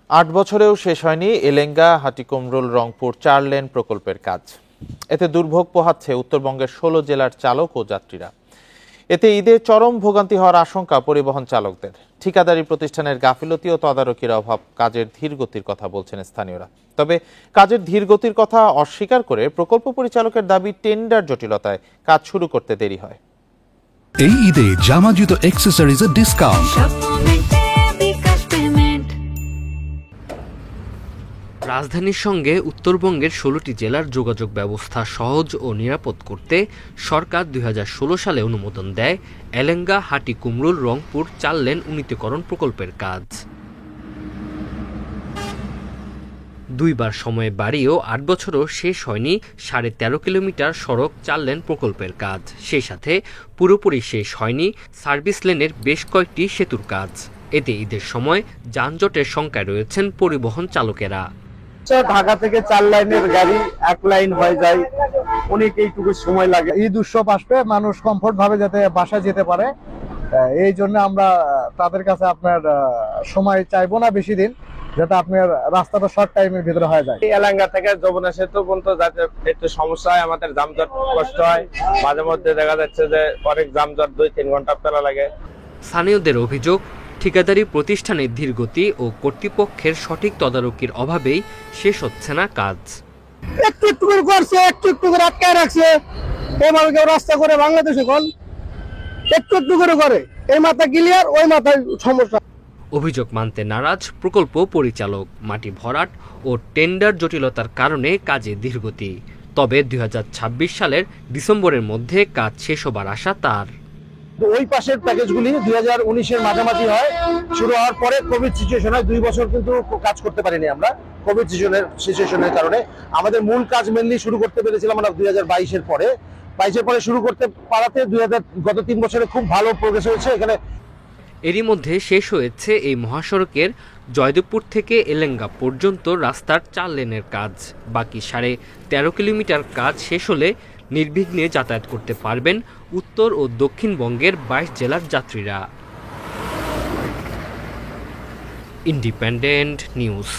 8 বছরেও শেষ হয়নি এলেঙ্গা হাটিকুমরুল রংপুর 4 লেন প্রকল্পের কাজ। এতে দুর্ভোগ পোহাচ্ছে উত্তরবঙ্গের 16 জেলার চালক ও যাত্রীরা। এতে ঈদে চরম ভোগান্তি হওয়ার আশঙ্কা পরিবহন চালকদের। ঠিকাদারি প্রতিষ্ঠানের গাফিলতি ও তদারকির অভাব কাজের ধীরগতির কথা বলছেন স্থানীয়রা। তবে কাজের ধীরগতির কথা অস্বীকার করে প্রকল্প পরিচালকের দাবি টেন্ডার জটিলতায় কাজ শুরু করতে দেরি হয়। এই ঈদে জামা জুতো অ্যাক্সেসরিজের ডিসকাউন্ট। রাজধানীর সঙ্গে উত্তরবঙ্গের 16টি জেলার যোগাযোগ ব্যবস্থা সহজ ও নিরাপদ করতে সরকার 2016 সালে অনুমোদন দেয় এলেঙ্গা হাটিকুমরুল রংপুর 4 লেন উন্নীতকরণ প্রকল্পের কাজ। দুইবার সময় বাড়িয়েও 8 বছরও শেষ হয়নি 13.5 কিলোমিটার সড়ক 4 লেন প্রকল্পের কাজ। সেই সাথে পুরোপুরি শেষ হয়নি সার্ভিস লেনের বেশ কয়েকটি সেতুর কাজ। এতে ঈদের সময় যানজটের শঙ্কায় রয়েছেন পরিবহন চালকেরা। ঢাকা থেকে 4 লাইনের গাড়ি 1 লাইন হয়ে যায়, অনেক এইটুকু সময় লাগে। ঈদ উৎসব আসবে, মানুষ কমফোর্ট ভাবে যাতে বাসায় যেতে পারে, এই জন্য আমরা তাদের কাছে আপনার সময় চাইবো না বেশি দিন, যাতে আপনার রাস্তাটা শর্ট টাইমের ভিতরে হয়ে যায়। এলাঙ্গা থেকে যমুনা সেতু পর্যন্ত যাতে একটু সমস্যা হয়, আমাদের যানজট কষ্ট হয়, মাঝে মধ্যে দেখা যাচ্ছে যে অনেক যানজট 2-3 ঘন্টা পেলা লাগে। স্থানীয়দের অভিযোগ, ঠিকাদারি প্রতিষ্ঠানের ধীরগতি ও কর্তৃপক্ষের সঠিক তদারকির অভাবেই শেষ হচ্ছে না কাজ। একটু একটু করে করছে, একটু একটু করে আটকায় রাখছে। এভাবে কেউ রাস্তা করে বাংলাদেশে কোন একটু একটু করে এই মাথা ক্লিয়ার, ওই মাথায় সমস্যা। অভিযোগ মানতে নারাজ প্রকল্প পরিচালক। মাটি ভরাট ও টেন্ডার জটিলতার কারণে কাজে ধীরগতি। তবে 2026 সালের ডিসেম্বরের মধ্যে কাজ শেষ হবার আশা তার। ওই পাশের প্যাকেজগুলি 2019-এর মাঝামাঝি হয়, শুরু হওয়ার পরে কোভিড সিচুয়েশন হয়। 2 বছর কিন্তু কাজ করতে পারিনি আমরা কোভিড সিচুয়েশনের কারণে। আমাদের মূল কাজ মেনলি শুরু করতে পেরেছিলাম আমরা 2022-এর পরে। 22-এর পরে শুরু করতে পারাতে গত 3 বছরে খুব ভালো প্রোগ্রেস হয়েছে এখানে। এরই মধ্যে শেষ হয়েছে এই মহাসড়কের জয়দেবপুর থেকে এলেঙ্গা পর্যন্ত রাস্তার 4 লেনের কাজ। বাকি 13.5 কিলোমিটার কাজ শেষ হলে নির্বিঘ্নে যাতায়াত করতে পারবেন উত্তর ও দক্ষিণবঙ্গের 22 জেলার যাত্রীরা। Independent news.